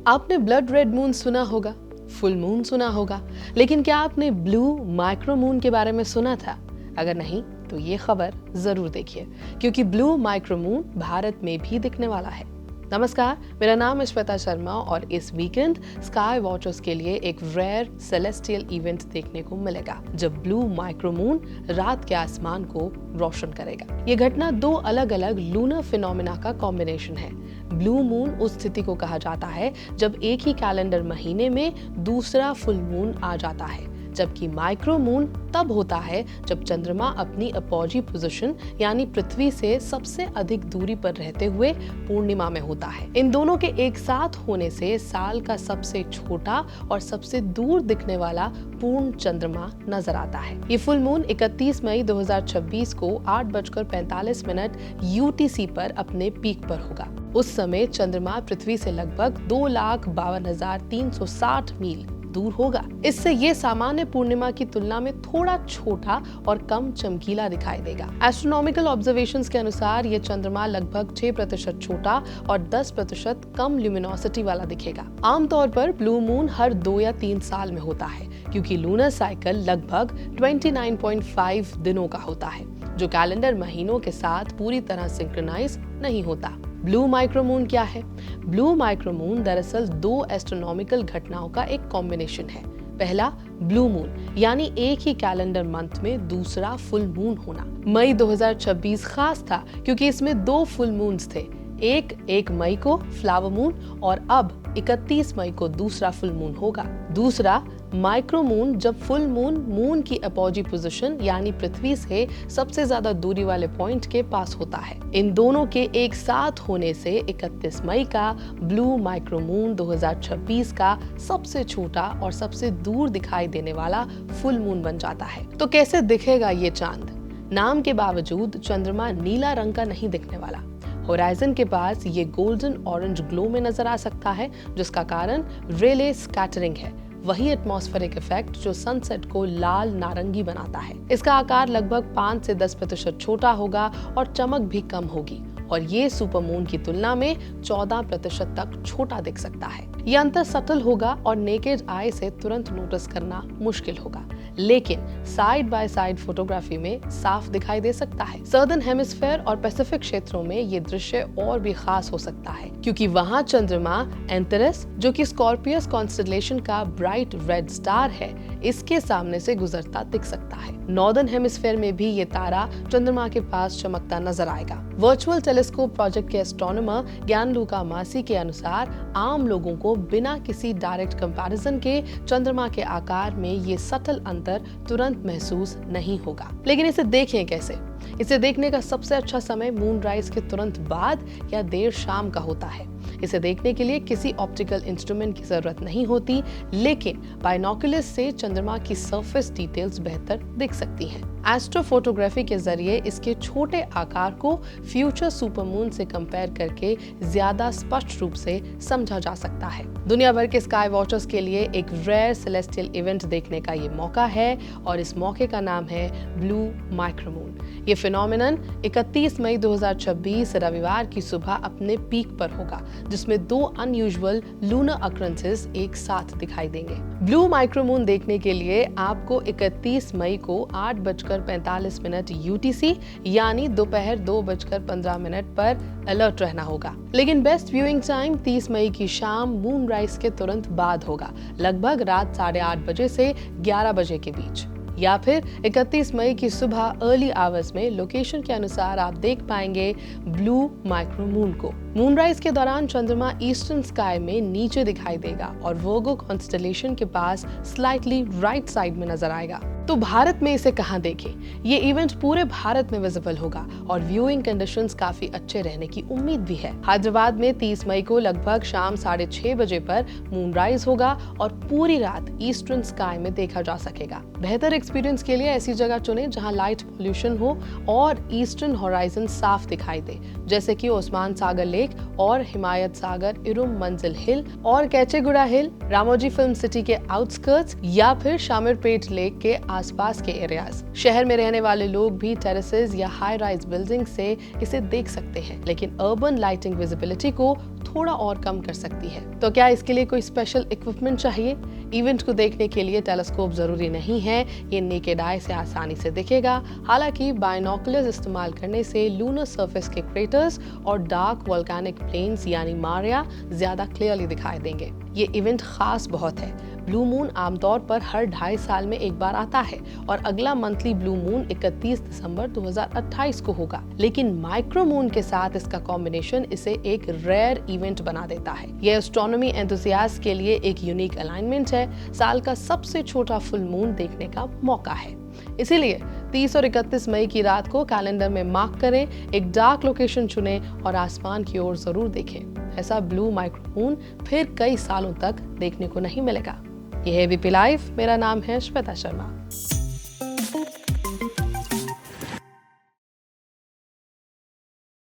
आपने blood red moon सुना होगा, फुल मून सुना होगा, लेकिन क्या आपने ब्लू माइक्रो मून के बारे में सुना था? अगर नहीं तो ये खबर जरूर देखिए, क्योंकि ब्लू माइक्रो मून भारत में भी दिखने वाला है। नमस्कार, मेरा नाम है श्वेता शर्मा और इस वीकेंड स्काई वॉचर्स के लिए एक रेयर सेलेस्टियल इवेंट देखने को मिलेगा जब ब्लू माइक्रो मून रात के आसमान को रोशन करेगा। ये घटना दो अलग अलग लूनर फिनोमेना का कॉम्बिनेशन है। ब्लू मून उस स्थिति को कहा जाता है जब एक ही कैलेंडर महीने में दूसरा फुल मून आ जाता है, जबकि माइक्रो मून तब होता है जब चंद्रमा अपनी अपॉजी पोजीशन यानी पृथ्वी से सबसे अधिक दूरी पर रहते हुए पूर्णिमा में होता है। इन दोनों के एक साथ होने से साल का सबसे छोटा और सबसे दूर दिखने वाला पूर्ण चंद्रमा नजर आता है। ये फुल मून 31 मई 2026 को 8:45 UTC पर अपने पीक पर होगा। उस समय चंद्रमा पृथ्वी से लगभग 2,52,360 मील दूर होगा। इससे ये सामान्य पूर्णिमा की तुलना में थोड़ा छोटा और कम चमकीला दिखाई देगा। एस्ट्रोनॉमिकल ऑब्जर्वेशंस के अनुसार ये चंद्रमा लगभग 6% छोटा और 10% कम ल्यूमिनोसिटी वाला दिखेगा। आमतौर पर ब्लू मून हर 2 या 3 साल में होता है, क्योंकि लूनर साइकिल लगभग 29.5 दिनों का होता है, जो कैलेंडर महीनों के साथ पूरी तरह सिंक्रोनाइज नहीं होता। ब्लू माइक्रो मून क्या है? ब्लू माइक्रो मून दरअसल दो एस्ट्रोनॉमिकल घटनाओं का एक कॉम्बिनेशन है। पहला ब्लू मून यानी एक ही कैलेंडर मंथ में दूसरा फुल मून होना। मई 2026 खास था क्योंकि इसमें 2 फुल मून्स थे। एक मई को फ्लावर मून और अब 31 मई को दूसरा फुल मून होगा। दूसरा माइक्रो मून जब फुल मून की अपॉजी पोजीशन यानी पृथ्वी से सबसे ज्यादा दूरी वाले पॉइंट के पास होता है। इन दोनों के एक साथ होने से 31 मई का ब्लू माइक्रो मून 2026 का सबसे छोटा और सबसे दूर दिखाई देने वाला फुल मून बन जाता है। तो कैसे दिखेगा ये चांद? नाम के बावजूद चंद्रमा नीला रंग का नहीं दिखने वाला। होराइजन के पास ये गोल्डन ऑरेंज ग्लो में नजर आ सकता है, जिसका कारण रेले स्कैटरिंग है, वही एटमॉस्फेरिक इफेक्ट जो सनसेट को लाल नारंगी बनाता है। इसका आकार लगभग 5 से 10% छोटा होगा और चमक भी कम होगी, और ये सुपरमून की तुलना में 14% तक छोटा दिख सकता है। ये अंतर सटल होगा और नेकेड आई से तुरंत नोटिस करना मुश्किल होगा, लेकिन साइड बाय साइड फोटोग्राफी में साफ दिखाई दे सकता है। सदर्न हेमिस्फेयर और पैसिफिक क्षेत्रों में ये दृश्य और भी खास हो सकता है, क्योंकि वहाँ चंद्रमा एंटेरस, जो कि स्कॉर्पियस कॉन्स्टेलेशन का ब्राइट रेड स्टार है, इसके सामने से गुजरता दिख सकता है। नॉर्दर्न हेमिस्फेयर में भी ये तारा चंद्रमा के पास चमकता नजर आएगा। वर्चुअल टेलीस्कोप प्रोजेक्ट के एस्ट्रोनॉमर ज्ञानलूका मासी के अनुसार आम लोगों को बिना किसी डायरेक्ट कंपैरिजन के चंद्रमा के आकार में ये सटल अंतर तुरंत महसूस नहीं होगा। लेकिन इसे देखें कैसे? इसे देखने का सबसे अच्छा समय मूनराइज के तुरंत बाद या देर शाम का होता है। इसे देखने के लिए किसी ऑप्टिकल इंस्ट्रूमेंट की जरूरत नहीं होती, लेकिन बाइनोकुलर्स से चंद्रमा की सरफेस डिटेल्स बेहतर दिख सकती हैं। एस्ट्रोफोटोग्राफी के जरिए इसके छोटे आकार को फ्यूचर सुपरमून से कंपेयर करके ज्यादा स्पष्ट रूप से समझा जा सकता है। दुनिया भर के स्काई वॉचर्स के लिए एक रेयर सेलेस्टियल इवेंट देखने का ये मौका है, और इस मौके का नाम है ब्लू माइक्रो मून। ये फिनोमेनन 31 मई 2026 रविवार की सुबह अपने पीक पर होगा, जिसमें 2 अनयूजुअल लूनर अकरेंसेस एक साथ दिखाई देंगे। ब्लू माइक्रो मून देखने के लिए आपको 31 मई को 8:45 UTC यानी दोपहर 2:15 पर अलर्ट रहना होगा। लेकिन बेस्ट व्यूइंग टाइम 30 मई की शाम मूनराइज के तुरंत बाद होगा, लगभग रात 8:30 बजे से 11 बजे के बीच, या फिर 31 मई की सुबह अर्ली आवर्स में लोकेशन के अनुसार आप देख पाएंगे ब्लू माइक्रो मून को। मूनराइज के दौरान चंद्रमा ईस्टर्न स्काई में नीचे दिखाई देगा और वर्गो कॉन्स्टेलेशन के पास स्लाइटली राइट साइड में नजर आएगा। तो भारत में इसे कहां देखें? ये इवेंट पूरे भारत में विजिबल होगा और व्यूइंग कंडीशंस काफी अच्छे रहने की उम्मीद भी है। हैदराबाद में 30 मई को लगभग शाम 6:30 बजे पर मूनराइज होगा और पूरी रात ईस्टर्न स्काई में देखा जा सकेगा। बेहतर एक्सपीरियंस के लिए ऐसी जगह चुनें जहां लाइट पोल्यूशन हो और ईस्टर्न होराइजन साफ दिखाई दे, जैसे कि ओस्मान सागर लेक और हिमायत सागर, इरुम मंजिल हिल और कैचेगुड़ा हिल, रामोजी फिल्म सिटी के आउटस्कर्ट्स या फिर शामिरपेट लेक के आसपास के एरियाज। शहर में रहने वाले लोग भी टेरेसेस या हाई राइज बिल्डिंग से इसे देख सकते हैं, लेकिन अर्बन लाइटिंग विजिबिलिटी को थोड़ा और कम कर सकती है। तो क्या इसके लिए कोई स्पेशल इक्विपमेंट चाहिए? इवेंट को देखने के लिए टेलीस्कोप जरूरी नहीं है, ये नेकेड आई से आसानी से दिखेगा। हालांकि बाइनोकुलर्स इस्तेमाल करने से लूनर सरफेस के क्रेटर्स और डार्क वोल्केनिक प्लेन्स यानी मारिया ज्यादा क्लियरली दिखाई देंगे। ये इवेंट खास बहुत है। ब्लू मून आमतौर पर हर 2.5 साल में एक बार आता है और अगला मंथली ब्लू मून 31 दिसंबर 2028 को होगा। लेकिन माइक्रो मून के साथ इसका कॉम्बिनेशन इसे एक रेयर इवेंट बना देता है। यह एस्ट्रोनॉमी एंथुसियास्ट के लिए एक यूनिक अलाइनमेंट है, साल का सबसे छोटा फुल मून देखने का मौका है। इसीलिए 30 और 31 मई की रात को कैलेंडर में मार्क करें, एक डार्क लोकेशन चुनें और आसमान की ओर जरूर देखें। ऐसा ब्लू माइक्रो मून फिर कई सालों तक देखने को नहीं मिलेगा। यह है एबीपी लाइव, मेरा नाम है श्वेता शर्मा।